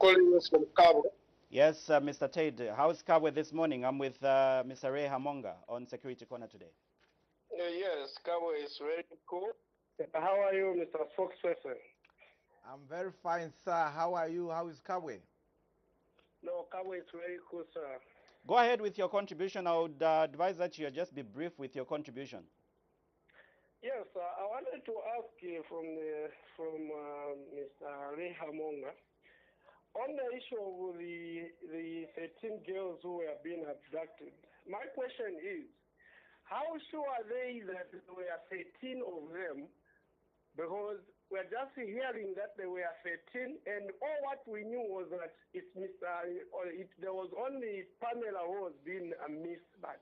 calling you from Cabo. Yes, Mr. Tate, how's Kabwe this morning? I'm with Mr. Ray Hamonga on Security Corner today. Yes, Cabo is very cool. How are you, Mr. Spokesperson? I'm very fine, sir. How are you? How is Kabwe? No, Cabo is very cool, sir. Go ahead with your contribution. I would advise that you just be brief with your contribution. Yes, I wanted to ask you from Mr. Ray Hamonga on the issue of the 13 girls who were being abducted. My question is, how sure are they that there were 13 of them? Because we're just hearing that there were 13, and all what we knew was that there was only Pamela who was being missed. But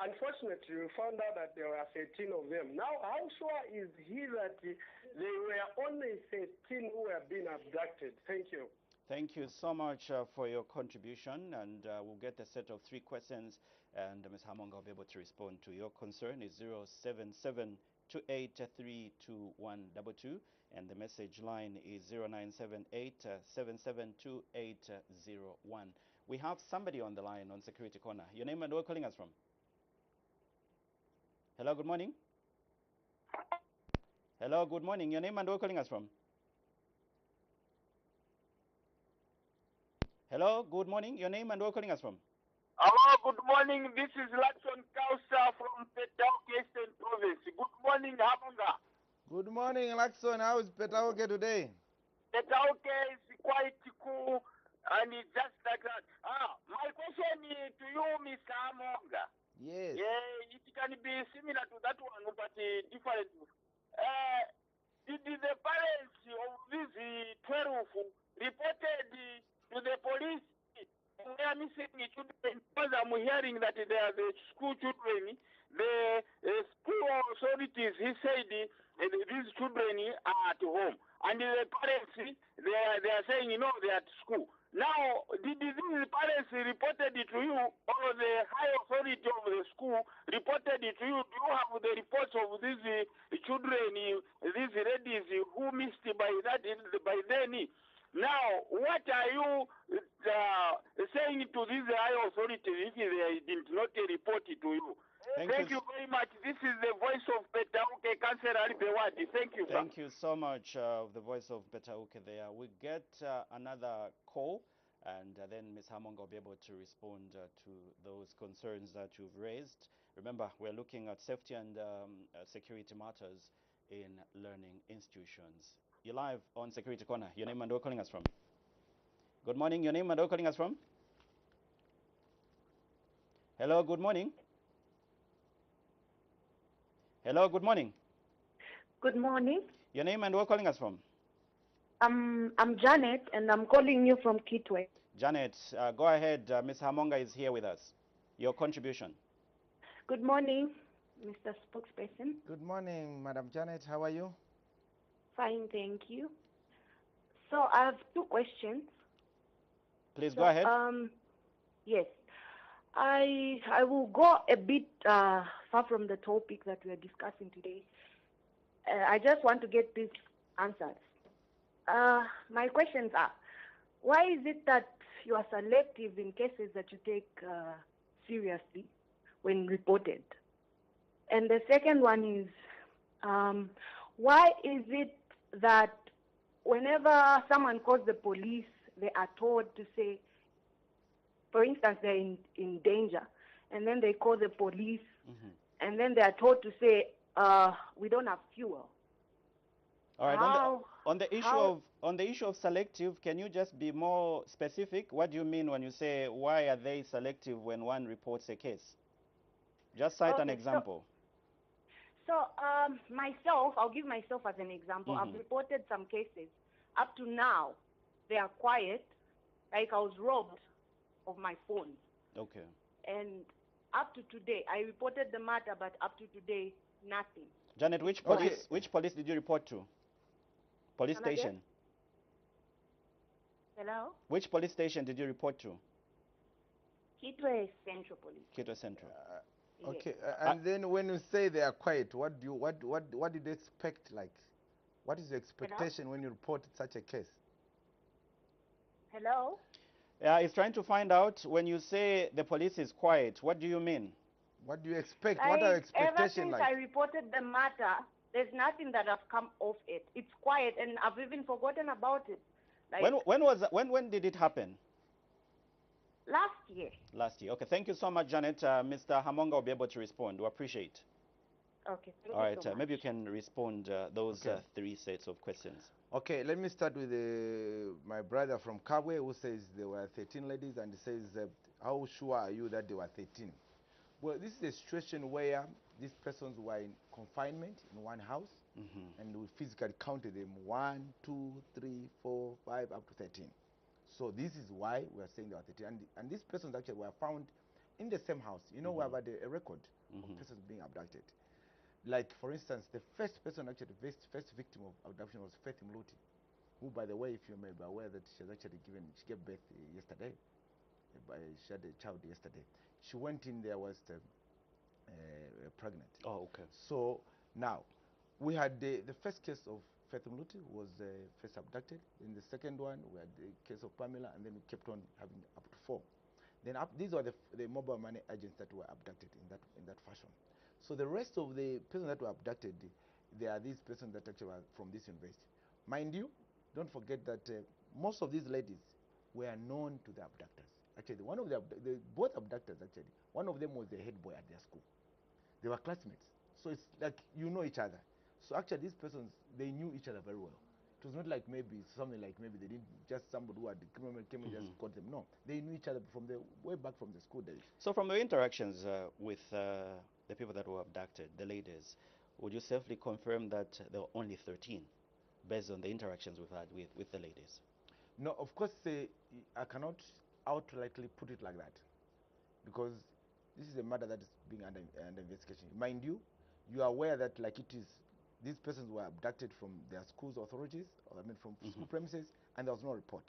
unfortunately, we found out that there were 13 of them. Now, how sure is he that there were only 13 who were being abducted? Thank you. Thank you so much for your contribution, and we'll get a set of 3 questions, and Ms. Hamonga will be able to respond to your concern. It's 077-2832-122, and the message line is 0978-772801. We have somebody on the line on Security Corner. Your name and where calling us from? Hello, good morning. Hello, good morning. Your name and where calling us from? Hello, good morning. Your name and where calling us from? Hello, good morning. This is Lakson Kausa from Petauke Eastern Province. Good morning, Hamonga. Good morning, Lakson. How is Petauke today? Petauke is quite cool, and it's just like that. My question is to you, Mr. Hamonga. Yes. It can be similar to that one, but different. Did the parents of these 12 reported to the police they are missing children? Because I'm hearing that they are the school children. The school authorities, he said, these children are at home. And the parents, they are saying, they are at school. Now, did these parents reported it to you, or the high authority of the school reported it to you? Do you have the reports of these children, these ladies who missed by then? Now, what are you saying to these high authorities if they did not report it to you? Thank you very much. This is the voice of Petauke, Councillor Alibewadi. Thank you. Thank you so much, the voice of Petauke there. We get another call, and then Ms. Hamonga will be able to respond to those concerns that you've raised. Remember, we're looking at safety and security matters in learning institutions. You're live on Security Corner. Your name and where calling us from? Good morning. Your name and where calling us from? Hello, good morning. Hello, good morning. Good morning. Your name and where calling us from? I'm Janet, and I'm calling you from Kitwe. Janet, go ahead. Ms. Hamonga is here with us. Your contribution. Good morning, Mr. Spokesperson. Good morning, Madam Janet. How are you? Fine, thank you. So I have 2 questions. Please go ahead. Yes. I will go a bit far from the topic that we are discussing today. I just want to get this answered. My questions are, why is it that you are selective in cases that you take seriously when reported? And the second one is, why is it that whenever someone calls the police, they are told to say, for instance, they're in danger, and then they call the police, and then they are told to say, we don't have fuel. All right. On the issue of selective, can you just be more specific? What do you mean when you say why are they selective when one reports a case? Just cite an example. So myself, I'll give myself as an example. I've reported some cases. Up to now, they are quiet. Like I was robbed of my phone. Okay. And up to today, I reported the matter, but up to today, nothing. Janet, which police did you report to? Police station. Hello? Which police station did you report to? Kitwe Central Police. Kitwe Central. Okay. And then when you say they are quiet, what did you expect? Like, what is your expectation when you report such a case? Hello? It's trying to find out, when you say the police is quiet, what do you mean? What do you expect? What are your Like, ever expectations since like? I reported the matter, there's nothing that have come off it. It's quiet, and I've even forgotten about it. Like, When did it happen? last year. Last year. Okay, thank you so much, Janet. Mr. Hamonga will be able to respond. We appreciate. Okay, thank All you right, so much. maybe you can respond those Okay. 3 sets of questions. Okay, let me start with my brother from Kabwe, who says there were 13 ladies, and says, how sure are you that there were 13? Well, this is a situation where these persons were in confinement in one house, and we physically counted them 1, 2, 3, 4, 5, up to 13. So this is why we are saying there were 13. And these persons actually were found in the same house. You know, we have had a record of persons being abducted. Like, for instance, the first person, actually, the first victim of abduction was Faith Mluti, who, by the way, if you may be aware that she has actually she gave birth yesterday. She had a child yesterday. She went in there, was pregnant. Oh, okay. So now, we had the first case of Faith Mluti was first abducted. In the second one, we had the case of Pamela, and then we kept on having up to 4. Then these are the mobile money agents that were abducted in that fashion. So the rest of the persons that were abducted, they are these persons that actually were from this university. Mind you, don't forget that most of these ladies were known to the abductors. Actually, one of both abductors, actually, one of them was the head boy at their school. They were classmates. So it's like you know each other. So actually, these persons, they knew each other very well. It was not like maybe something like maybe they didn't just somebody who had came and just caught them. No, they knew each other from the way back from the school days. So from your interactions with the people that were abducted, the ladies, would you safely confirm that there were only 13 based on the interactions we've had with the ladies? No, of course, I cannot outrightly put it like that, because this is a matter that is being under investigation. Mind you, you are aware that like it is, these persons were abducted from their school's authorities, or I mean from school premises, and there was no report.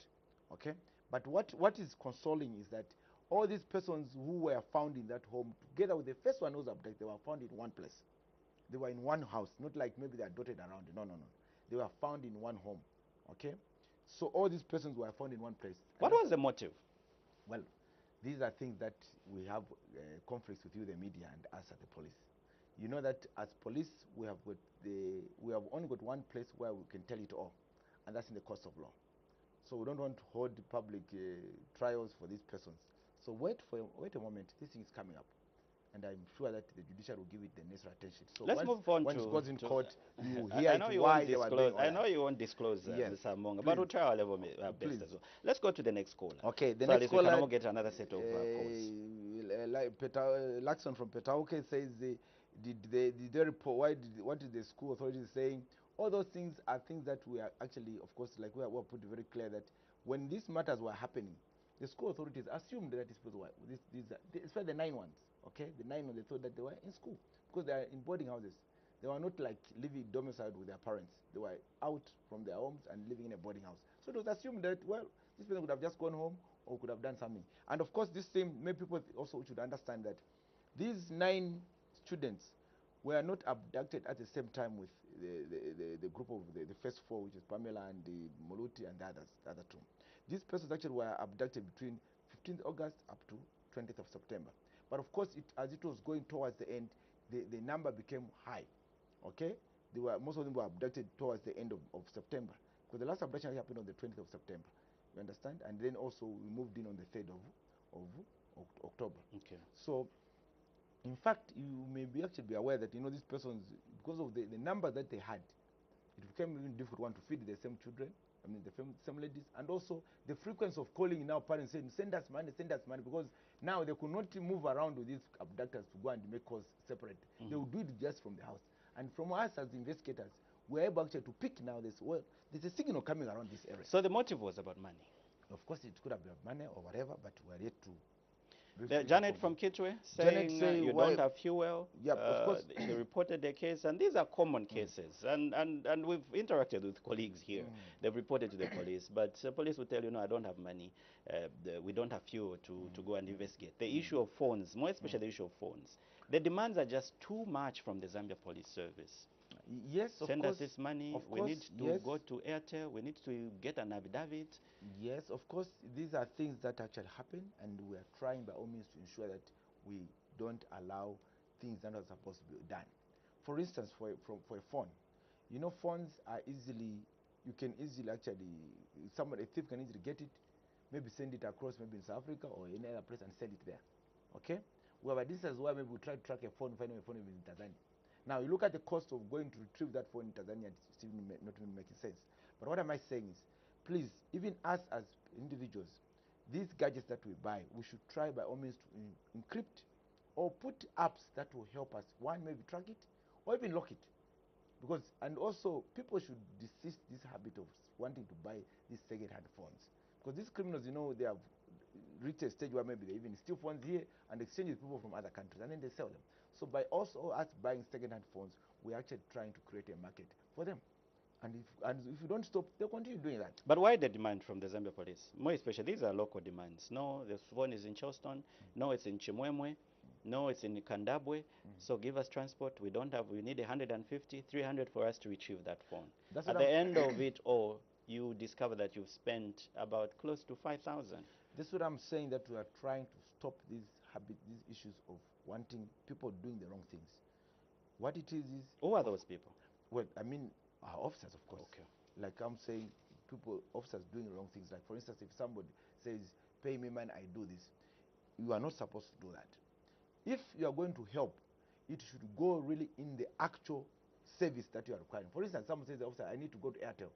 Okay, but what is consoling is that all these persons who were found in that home, together with the first one who was abducted, they were found in one place. They were in one house, not like maybe they are dotted around. No. They were found in one home. Okay, so all these persons were found in one place. What was the motive? Well, these are things that we have conflicts with you, the media, and us at the police. You know that as police, we have only got one place where we can tell it all, and that's in the courts of law. So we don't want to hold public trials for these persons. So wait a moment. This thing is coming up, and I'm sure that the judiciary will give it the necessary attention. So Let's move on once it goes in court, you I hear know it you why won't they were disclose. doing. I know you won't disclose, Yes, Mr. Hamonga, but please. we'll try our level best Please. as well. Let's go to the next caller. Okay, the so next at least caller. we can now get another set of calls. Laxon from Petauke says, did they report? What is the school authorities saying? All those things are things that we are actually, of course, like we are put very clear that when these matters were happening, the school authorities assumed that especially the 9 ones, okay, the 9 ones, they thought that they were in school because they are in boarding houses. They were not like living domiciled with their parents. They were out from their homes and living in a boarding house. So it was assumed that, well, this person could have just gone home or could have done something. And of course, this thing, many people also should understand that these 9 students were not abducted at the same time with the group of the first 4, which is Pamela and the Moluti and the other 2. These persons actually were abducted between 15th August up to 20th of September. But of course, as it was going towards the end, the number became high. Okay, most of them were abducted towards the end of September, because the last abduction happened on the 20th of September. You understand? And then also we moved in on the 3rd of October. Okay. So, in fact, you may actually be aware that these persons, because of the number that they had, it became even difficult to feed the same children. I mean, the same ladies, and also the frequency of calling now parents saying, send us money, because now they could not move around with these abductors to go and make calls separate. They would do it just from the house. And from us as investigators, we're able actually to pick now this, well, there's a signal coming around this area. So the motive was about money? Of course, it could have been money or whatever, but we're yet to... Janet from Kitwe saying you don't have fuel. Yep, of course. She reported the case, and these are common cases. And we've interacted with colleagues here. They've reported to the police, but the police will tell you, no, I don't have money. We don't have fuel to go and investigate. The issue of phones, more especially the issue of phones, the demands are just too much from the Zambia Police Service. Yes, of Send course. us this money. Of We course, need to yes. go to Airtel. We need to get an affidavit. Yes, of course, these are things that actually happen, and we are trying by all means to ensure that we don't allow things that are supposed to be done. For instance, for a phone, you know, phones are you can easily actually, a thief can easily get it, maybe send it across, maybe in South Africa or any other place, and send it there. Okay? Well, but this is why maybe we try to track a phone, find a phone in Tanzania. Now, you look at the cost of going to retrieve that phone in Tanzania, it's still not even making sense. But what am I saying is, please, even us as individuals, these gadgets that we buy, we should try by all means to encrypt or put apps that will help us. One, maybe track it or even lock it. Because, and also, people should desist this habit of wanting to buy these second-hand phones. Because these criminals, you know, they have reached a stage where maybe they even steal phones here and exchange with people from other countries, and then they sell them. So by also us buying second-hand phones, we're actually trying to create a market for them. And if you don't stop, they'll continue doing that. But why the demand from the Zambia police? More especially, these are local demands. No, the phone is in Charleston. No, it's in Chimwemwe. No, it's in Kandabwe. So give us transport. We need 150, 300 for us to retrieve that phone. That's At the end of it all, you discover that you've spent about close to 5,000. This is what I'm saying, that we are trying to stop these issues of wanting people doing the wrong things. What it is Who are those people? Well, I mean, our officers, of course. Okay. Like I'm saying, officers doing wrong things. Like, for instance, if somebody says, pay me money, I do this, you are not supposed to do that. If you are going to help, it should go really in the actual service that you are requiring. For instance, someone says, officer, I need to go to Airtel.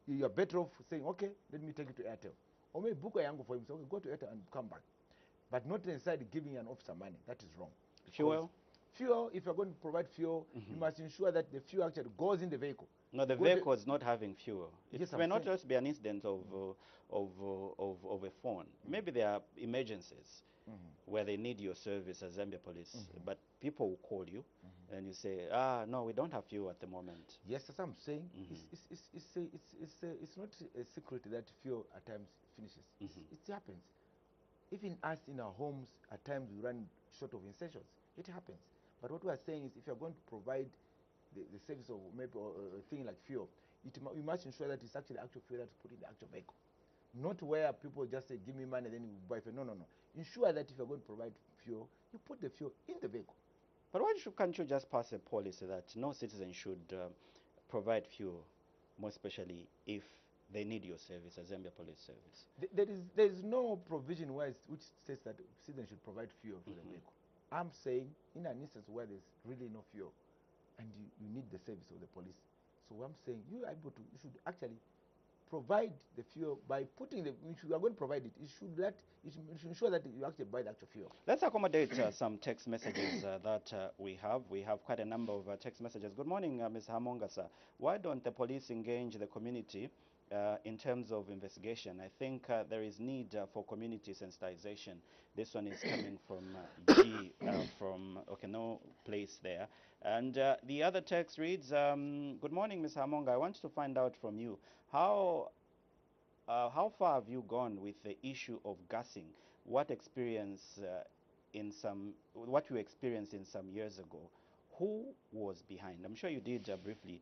You are better off saying, okay, let me take you to Airtel. Or maybe book a yango for him, so okay, go to Airtel and come back. But not necessarily giving an officer money. That is wrong. Fuel? Fuel, if you're going to provide fuel, you must ensure that the fuel actually goes in the vehicle. No, the vehicle is not having fuel. Yes, It may not just be an incident of a phone. Maybe there are emergencies where they need your service as Zambia police, but people will call you and you say, no, we don't have fuel at the moment. Yes, as I'm saying, it's not a secret that fuel at times finishes. It happens. Even us in our homes, at times we run short of essentials. It happens. But what we are saying is, if you're going to provide the service of maybe a thing like fuel, you must ensure that it's actually actual fuel that's put in the actual vehicle. Not where people just say, give me money, then you buy fuel. No, no, no. Ensure that if you're going to provide fuel, you put the fuel in the vehicle. But why can't you just pass a policy that no citizen should provide fuel, more especially if they need your service, as Zambia police service? There is no provision which says that citizens should provide fuel for the vehicle. I'm saying, in an instance where there's really no fuel and you need the service of the police, so I'm saying you should actually provide the fuel by putting if you are going to provide it, you should ensure that you actually buy the actual fuel. Let's accommodate some text messages that we have. We have quite a number of text messages. Good morning, Ms. Hamonga, sir. Why don't the police engage the community in terms of investigation? I think there is need for community sensitization. This one is coming from G from, okay, no place there. And the other text reads, good morning, Ms. Hamonga. I want to find out from you, how far have you gone with the issue of gassing? What you experienced in some years ago? Who was behind? I'm sure you did briefly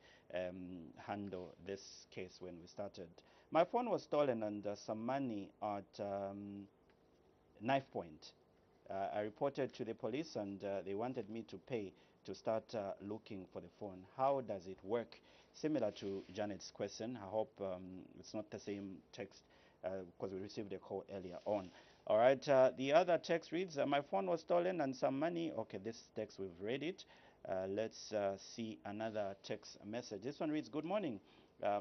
handle this case when we started. My phone was stolen and some money at Knife Point. I reported to the police and they wanted me to pay to start looking for the phone. How does it work? Similar to Janet's question. I hope it's not the same text because we received a call earlier on. All right, the other text reads, my phone was stolen and some money. Okay, this text, we've read it. Let's see another text message. This one reads, good morning.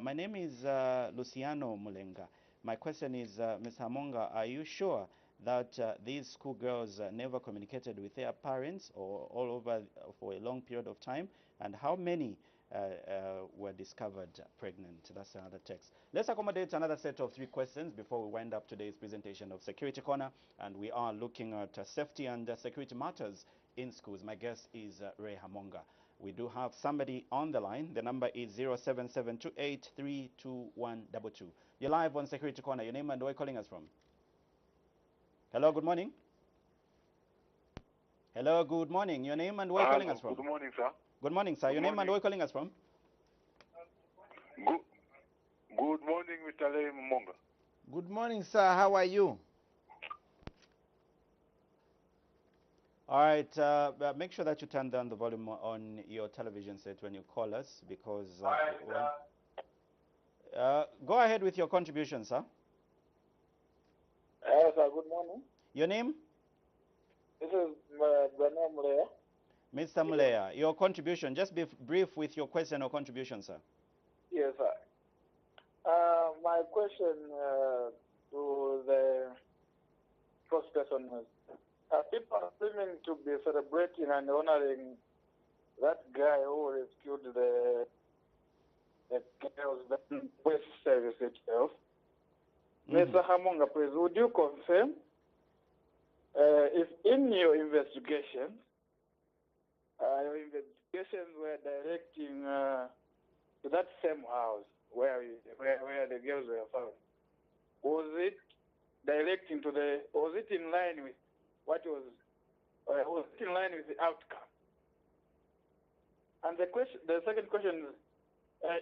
My name is Luciano Mulenga. My question is, Ms. Hamonga, are you sure that these schoolgirls never communicated with their parents or all over for a long period of time? And how many were discovered pregnant? That's another text. Let's accommodate another set of 3 questions before we wind up today's presentation of Security Corner. And we are looking at safety and security matters in schools. My guest is Ray Hamonga. We do have somebody on the line. The number is 07728322122. You're live on Security Corner. Your name and where you're calling us from? Hello, good morning. Hello, good morning. Your name and where you're calling us from? Good morning, sir. Good morning, sir. Your name and where you calling us from? Good morning, Mr. Lei Monga. Good morning, sir. How are you? All right. Make sure that you turn down the volume on your television set when you call us, because go ahead with your contribution, sir. Sir, good morning. Your name? This is Bernard Mulea. Mr. Mulea, your contribution. Just be brief with your question or contribution, sir. Yes, sir. My question to the first person is, people are seeming to be celebrating and honoring that guy who rescued the girls, the West Service itself. Mr. Hamonga, please, would you confirm if in your investigations were directing to that same house where the girls were found? Was it directing to was it in line with what was it in line with the outcome? And the second question is,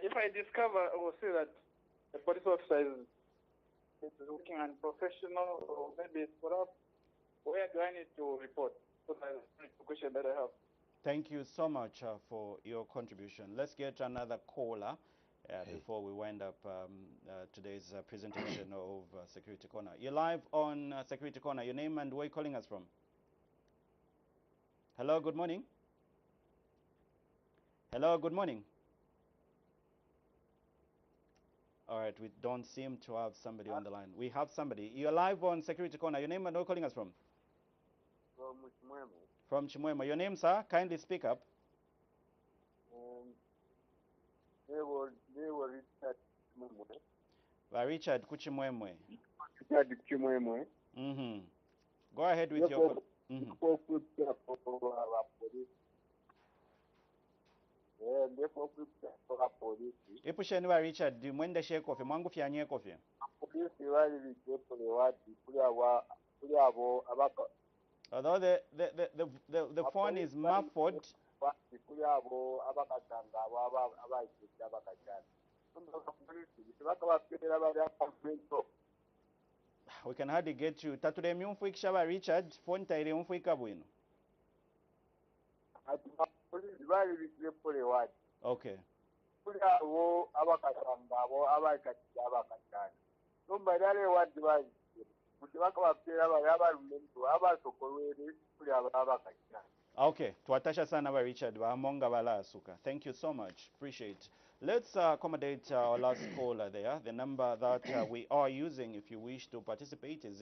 if I discover or see that a police officer is looking unprofessional or maybe it's corrupt, where do I need to report? So that's the question that I have. Thank you so much for your contribution. Let's get another caller before we wind up today's presentation of Security Corner. You're live on Security Corner. Your name and where you're calling us from? Hello, good morning. Hello, good morning. All right, we don't seem to have somebody on the line. We have somebody. You're live on Security Corner. Your name and where you're calling us from? From Chimwemwe. From Chimwemwe. Your name, sir? Kindly speak up. They were Richard Chimwemwe. Richard Kuchimwemwe. Richard Chimwemwe. Go ahead with your... Ipusheni wa Richard mwende she kofi mwangu fyanye kofi. Polisi wali likepole wadi kuli abo abaka. Although the phone is muffled. Kuli abo abakatanga abo abayitse abakatanga. We can hardly get you. Tatule myumfuikisha ba Richard phone taire mfuika bwino. Polisi wali likepole wadi. Okay. Kuli abo abakatanga abo abayitse abakatanga. Numba dale wadi wadi. Okay, tuatasha sana ba Richard ba Monga bala suka. Thank you so much. Appreciate. Let's accommodate our last caller there. The number that we are using if you wish to participate is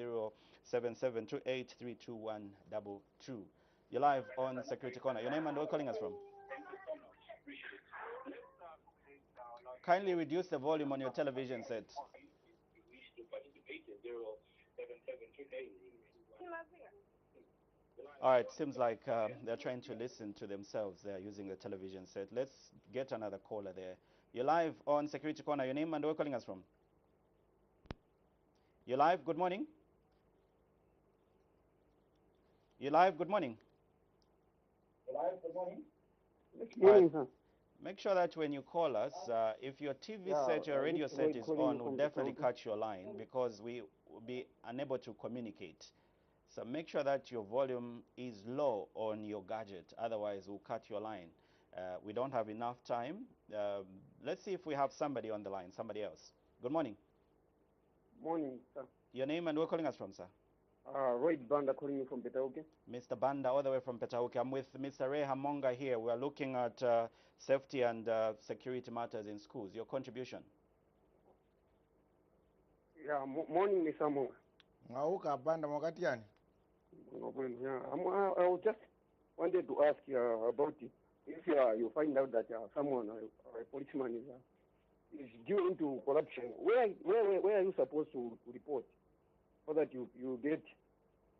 07728322122. You're live on Security Corner. Your name and where calling us from? Kindly reduce the volume on your television set. All right, seems like they're trying to listen to themselves. They're using the television set. Let's get another caller there. You're live on Security Corner. Your name and where calling us from? You're live. Good morning. You're live. Good morning. You're live. Good morning. Good morning, sir. Make sure that when you call us, if your TV set, your radio set is on, we'll definitely cut your line because we will be unable to communicate. So make sure that your volume is low on your gadget. Otherwise, we'll cut your line. We don't have enough time. Let's see if we have somebody on the line, somebody else. Good morning. Morning, sir. Your name and where calling us from, sir? Roy Banda calling you from Petauke. Mr. Banda, all the way from Petauke. I'm with Mr. Ray Hamonga here. We are looking at safety and security matters in schools. Your contribution? Yeah, morning, Mr. Hamonga. Ngauka Banda mwakati yani? Yeah, I just wanted to ask about it. If you find out that someone, a policeman, is due into corruption, where are you supposed to report so that you get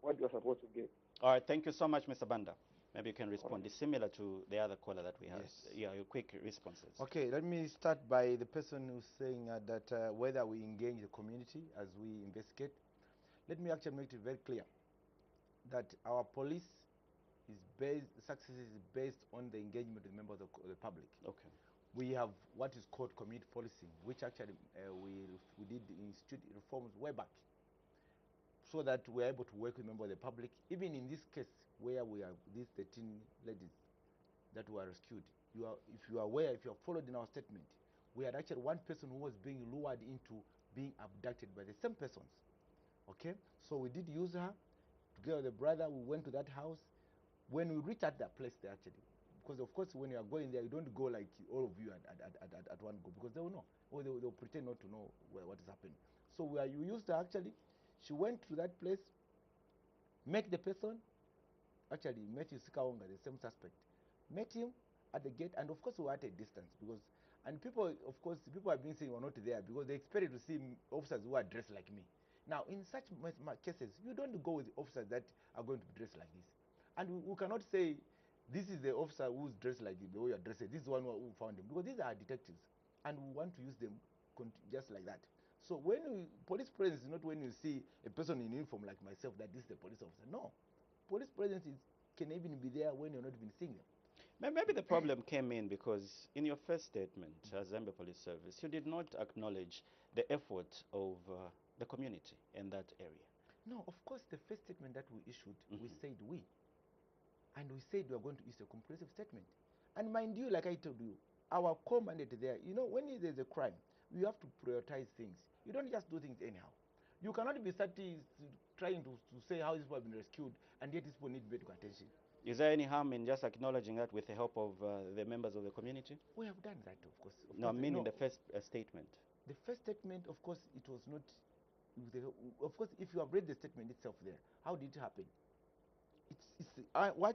what you're supposed to get? All right, thank you so much, Mr. Banda. Maybe you can respond. It's similar to the other caller that we had. Yes. Yeah, your quick responses. Okay, let me start by the person who's saying that whether we engage the community as we investigate. Let me actually make it very clear that our police is based, success is based on the engagement with members of the public. Okay. We have what is called community policing, which actually we did institute reforms way back, so that we're able to work with members of the public. Even in this case where we are these 13 ladies that were rescued, if you are aware, if you have followed in our statement, we had actually one person who was being lured into being abducted by the same persons. Okay, so we did use her together with the brother. We went to that house. When we reached at that place, they actually, because of course when you are going there, you don't go like all of you at one go, because they will know, or they'll pretend not to know what is happening. So you used her actually. She went to that place, met the person, actually met Sikaonga, the same suspect, met him at the gate, and of course we were at a distance, because, and people, of course, people have been saying we're not there because they expected to see officers who are dressed like me. Now, in such cases, you don't go with officers that are going to be dressed like this. And we cannot say, this is the officer who's dressed like the way you're dressed, this is the one who found him, because these are detectives, and we want to use them just like that. So police presence is not when you see a person in uniform like myself that this is the police officer. No. Police presence can even be there when you're not even seeing them. Maybe the problem came in because in your first statement as Zambia Police Service, you did not acknowledge the effort of the community in that area. No, of course, the first statement that we issued, we said we. And we said we are going to issue a comprehensive statement. And mind you, like I told you, our core mandate there, you know, when there's a crime, you have to prioritize things. You don't just do things anyhow. You cannot be trying to say how these people have been rescued, and yet these people need medical attention. Is there any harm in just acknowledging that with the help of the members of the community? We have done that, of course. No, I mean in the first statement. The first statement, of course, it was not. Of course, if you have read the statement itself there, how did it happen?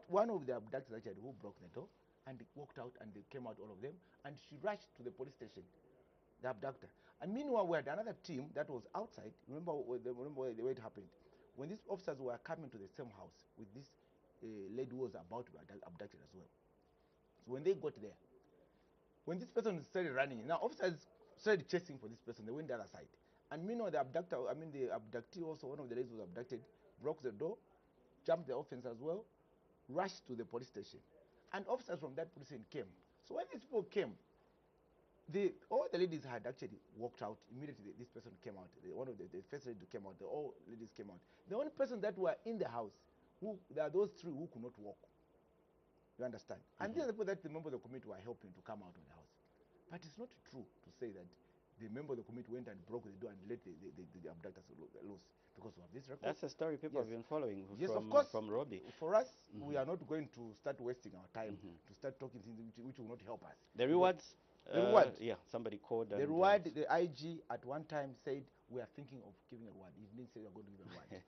One of the abductors actually who broke the door and walked out, and they came out, all of them, and she rushed to the police station, the abductor. And meanwhile, we had another team that was outside. Remember the way it happened. When these officers were coming to the same house with this lady who was about to be abducted as well. So when they got there, when this person started running, now officers started chasing for this person. They went the other side. And meanwhile, the abductee also, one of the ladies who was abducted, broke the door, jumped the offense as well, rushed to the police station. And officers from that police station came. So when these people came, all the ladies had actually walked out. Immediately, this person came out. One of the first lady came out. All ladies came out. The only person that were in the house, there are those three who could not walk. You understand? And these are the people that the members of the committee were helping to come out of the house. But it's not true to say that the member of the committee went and broke the door and let the abductors loose because of this record. That's a story people have been following of course, from Robbie. For us, we are not going to start wasting our time to start talking things which will not help us. The rewards? The reward. Yeah, somebody called. The reward, the IG at one time said, we are thinking of giving a reward. He didn't say we are going to give a reward.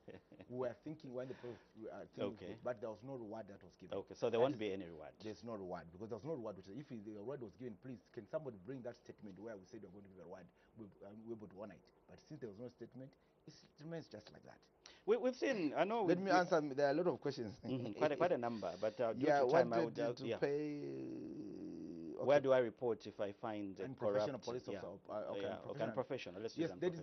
We were thinking when the process, but there was no reward that was given. Okay, so there won't be any reward. There's no reward, because there's no reward. If the reward was given, please, can somebody bring that statement where we said we're going to give a reward? We're able to honor it. But since there was no statement, it remains just like that. We've seen, I know. Let me answer, there are a lot of questions. Quite a number, but due yeah, to time, I would to pay. Okay. Where do I report if I find a professional police officer? Professional. Let's use there's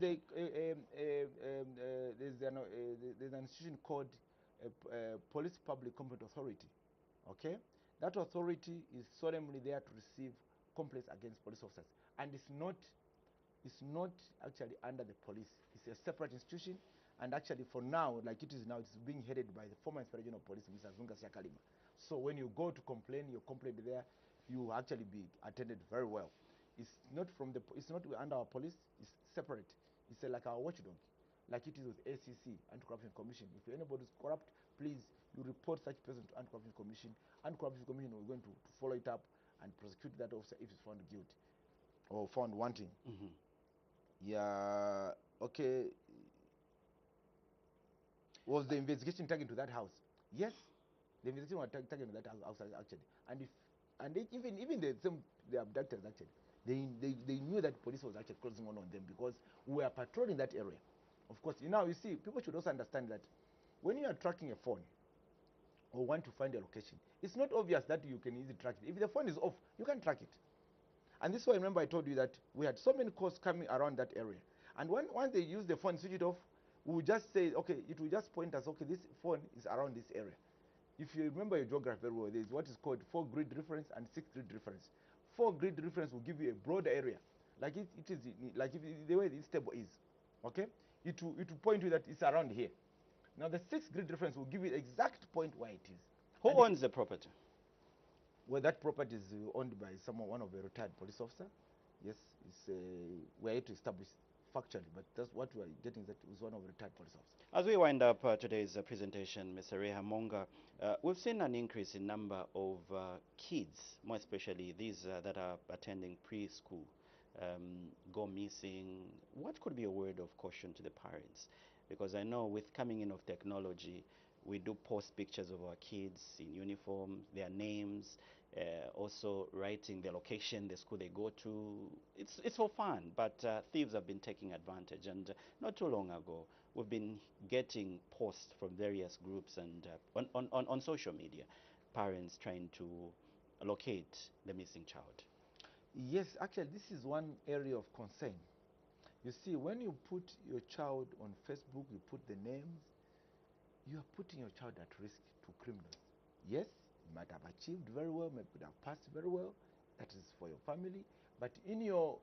an institution called Police Public Complaint Authority. Okay, that authority is solemnly there to receive complaints against police officers, and it's not actually under the police. It's a separate institution, and actually for now, like it is now, it's being headed by the former Inspector General of Police, Mr. Zunga Shakalima. So when you go to complain, your complaint there, you will actually be attended very well. It's not under our police. It's separate. It's like our watchdog, like it is with ACC, Anti-Corruption Commission. If anybody is corrupt, please, you report such person to Anti-Corruption Commission. Anti-Corruption Commission is going to follow it up and prosecute that officer if he's found guilty or found wanting. Yeah. Okay. Was the investigation taken to that house? Yes, the investigation was taken to that house actually, and even the abductors actually, they knew that police was actually closing on them because we were patrolling that area. Of course, you see, people should also understand that when you are tracking a phone or want to find a location, it's not obvious that you can easily track it. If the phone is off, you can track it. And this is why, remember, I told you that we had so many calls coming around that area. And once they use the phone, switch it off, we will just say, okay, it will just point us, okay, this phone is around this area. If you remember your geography very well, there is what is called 4-grid reference and 6-grid reference. 4-grid reference will give you a broad area, like it is like if the way this table is, okay? It will point you that it's around here. Now the 6-grid reference will give you the exact point where it is. Who owns the property? Well, that property is owned by one of a retired police officer. Yes, we're here to establish factually, but that's what we are getting, that it was one of the retired police officers. As we wind up today's presentation, Mr. Reha Monga, we've seen an increase in number of kids, more especially these that are attending preschool, go missing. What could be a word of caution to the parents? Because I know with coming in of technology, we do post pictures of our kids in uniform, their names, also writing the location, the school they go to. It's for fun, but thieves have been taking advantage. And not too long ago, we've been getting posts from various groups and on social media, parents trying to locate the missing child. Yes, actually, this is one area of concern. You see, when you put your child on Facebook, you put the names, you are putting your child at risk to criminals. Yes, you might have achieved very well, might have passed very well, that is for your family, but in your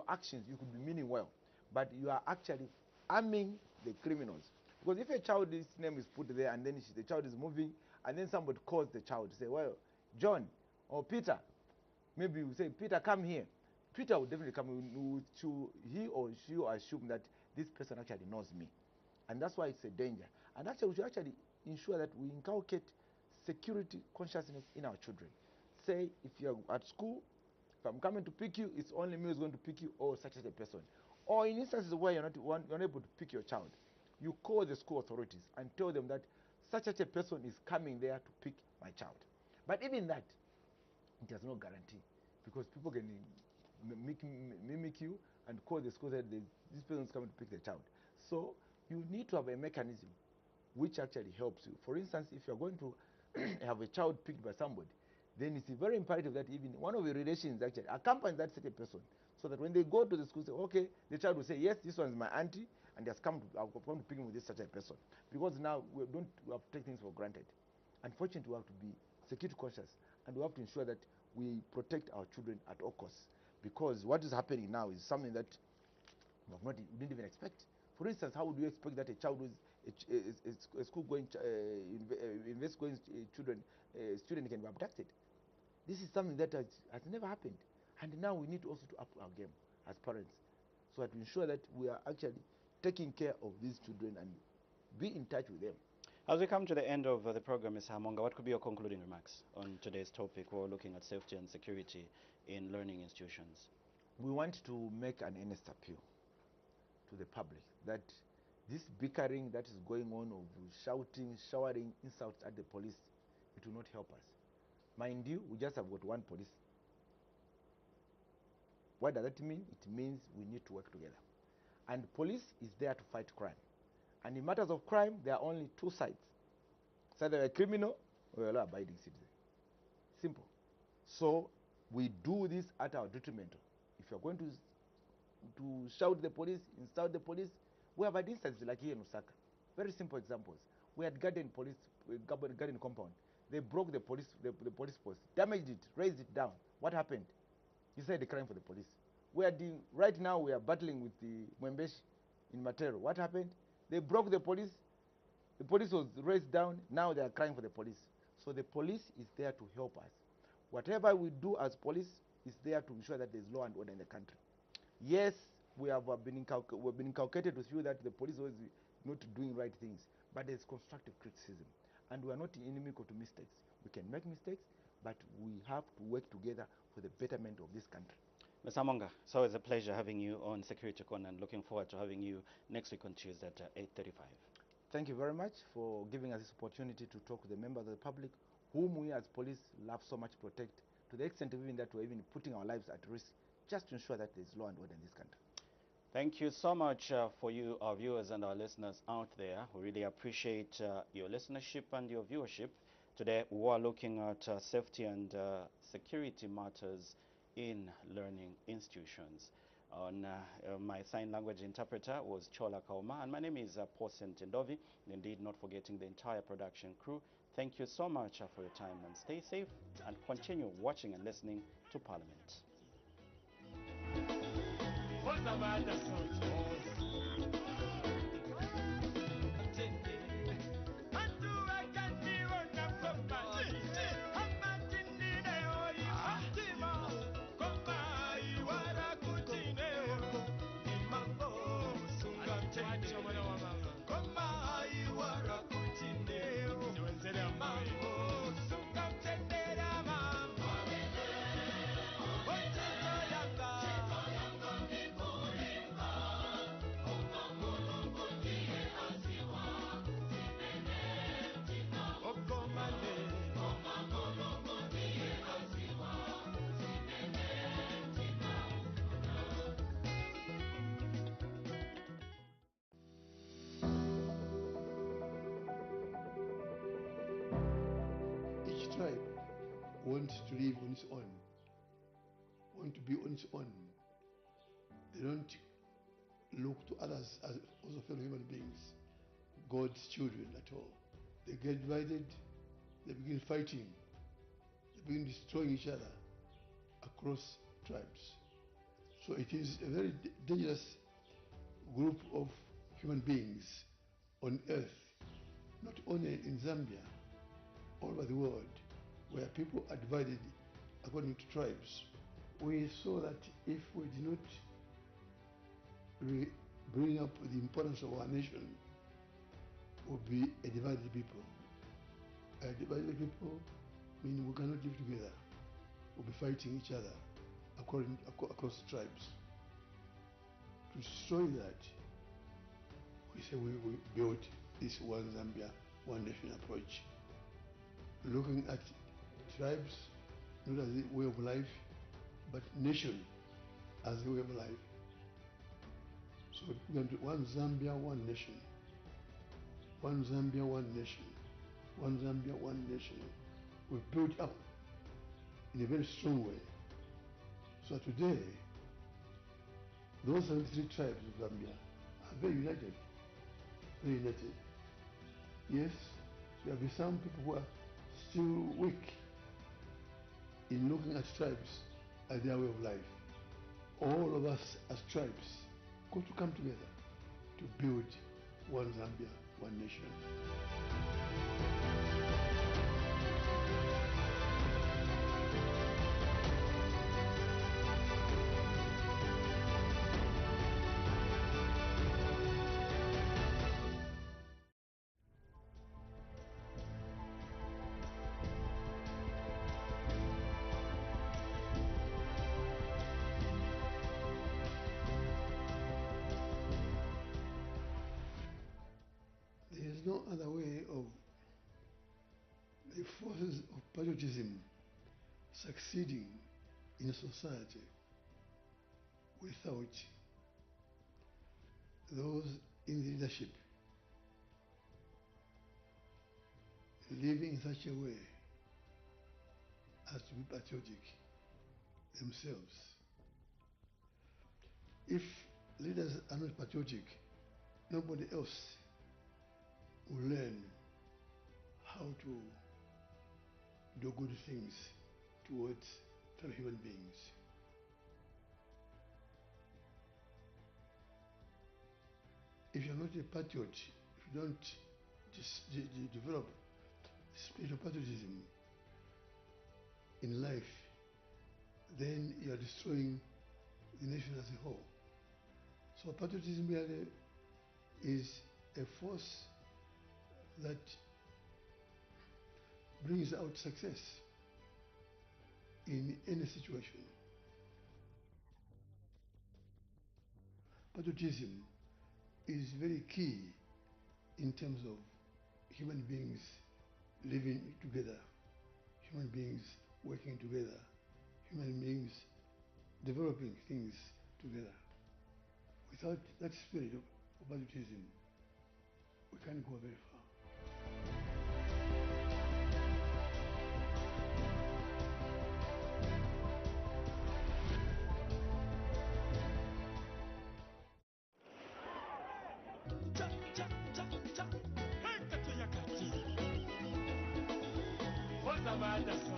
actions you could be meaning well, but you are actually arming the criminals. Because if a child's name is put there and then the child is moving and then somebody calls the child to say, well, John or Peter, maybe you say, Peter, come here. Peter will definitely come. He or she will assume that this person actually knows me. And that's why it's a danger. And actually, we should actually ensure that we inculcate security consciousness in our children. Say, if you're at school, if I'm coming to pick you, it's only me who's going to pick you or such as a person. Or in instances where you're not able to pick your child, you call the school authorities and tell them that such a person is coming there to pick my child. But even that, it has no guarantee, because people can mimic you and call the school that this person is coming to pick the child. So you need to have a mechanism which actually helps you. For instance, if you're going to have a child picked by somebody, then it's very imperative that even one of your relations actually accompanies that such a person, so that when they go to the school, say, okay, the child will say, yes, this one is my auntie, and I've come to pick him with this such a person. Because now we have to take things for granted. Unfortunately, we have to be security conscious, and we have to ensure that we protect our children at all costs. Because what is happening now is something that we didn't even expect. For instance, how would you expect that a child who is a school-going, invest-going student can be abducted? This is something that has never happened. And now we need also to up our game as parents, so that we ensure that we are actually taking care of these children and be in touch with them. As we come to the end of the program, Ms. Hamonga, what could be your concluding remarks on today's topic? We're looking at safety and security in learning institutions. We want to make an earnest appeal to the public that this bickering that is going on of shouting, showering insults at the police, it will not help us. Mind you, we just have got one police. What does that mean? It means we need to work together. And police is there to fight crime. And in matters of crime, there are only two sides. It's either a criminal or a law-abiding citizen. Simple. So we do this at our detrimental. If you're going to shout the police, insult the police, we have had instances like here in Osaka. Very simple examples. We had garden compound. They broke the police post, damaged it, raised it down. What happened? You said the crime for the police. Right now we are battling with the Mwembeshi in Matero. What happened? They broke the police. The police was raised down. Now they are crying for the police. So the police is there to help us. Whatever we do as police is there to ensure that there is law and order in the country. Yes, we've been inculcated with you that the police was not doing right things, but there's constructive criticism, and we are not inimical to mistakes. We can make mistakes, but we have to work together for the betterment of this country. Ms. Hamonga, it's always a pleasure having you on Security Corner, and looking forward to having you next week on Tuesday at 8:35. Thank you very much for giving us this opportunity to talk to the members of the public, whom we as police love so much to protect, to the extent of even that we're even putting our lives at risk just to ensure that there's law and order in this country. Thank you so much for you, our viewers and our listeners out there. We really appreciate your listenership and your viewership. Today we are looking at safety and security matters in learning institutions. On my sign language interpreter was Chola Kauma, and my name is Paulson Tendovi. Indeed, not forgetting the entire production crew. Thank you so much for your time, and stay safe and continue watching and listening to Parliament. Each tribe wants to live on its own, want to be on its own. They don't look to others as also fellow human beings, God's children at all. They get divided, they begin fighting, they begin destroying each other across tribes. So it is a very dangerous group of human beings on earth, not only in Zambia, all over the world, where people are divided according to tribes. We saw that if we did not bring up the importance of our nation, we'll be a divided people. A divided people meaning we cannot live together. We'll be fighting each other across tribes. To destroy that, we say we built this one Zambia, one nation approach, looking at tribes not as a way of life, but nation as a way of life. So we're going to one Zambia, one nation. One Zambia, one nation. One Zambia, one nation. We've built up in a very strong way. So today, those 73 tribes of Zambia are very united. Very united. Yes, there will be some people who are still weak in looking at tribes as their way of life. All of us as tribes got to come together to build one Zambia, one nation. There is no other way of the forces of patriotism succeeding in a society without those in the leadership living in such a way as to be patriotic themselves. If leaders are not patriotic, nobody else will learn how to do good things towards fellow human beings. If you're not a patriot, if you don't develop the spirit of patriotism in life, then you are destroying the nation as a whole. So patriotism really is a force that brings out success in any situation. Patriotism is very key in terms of human beings living together, human beings working together, human beings developing things together. Without that spirit of patriotism, we can't go very far. Father,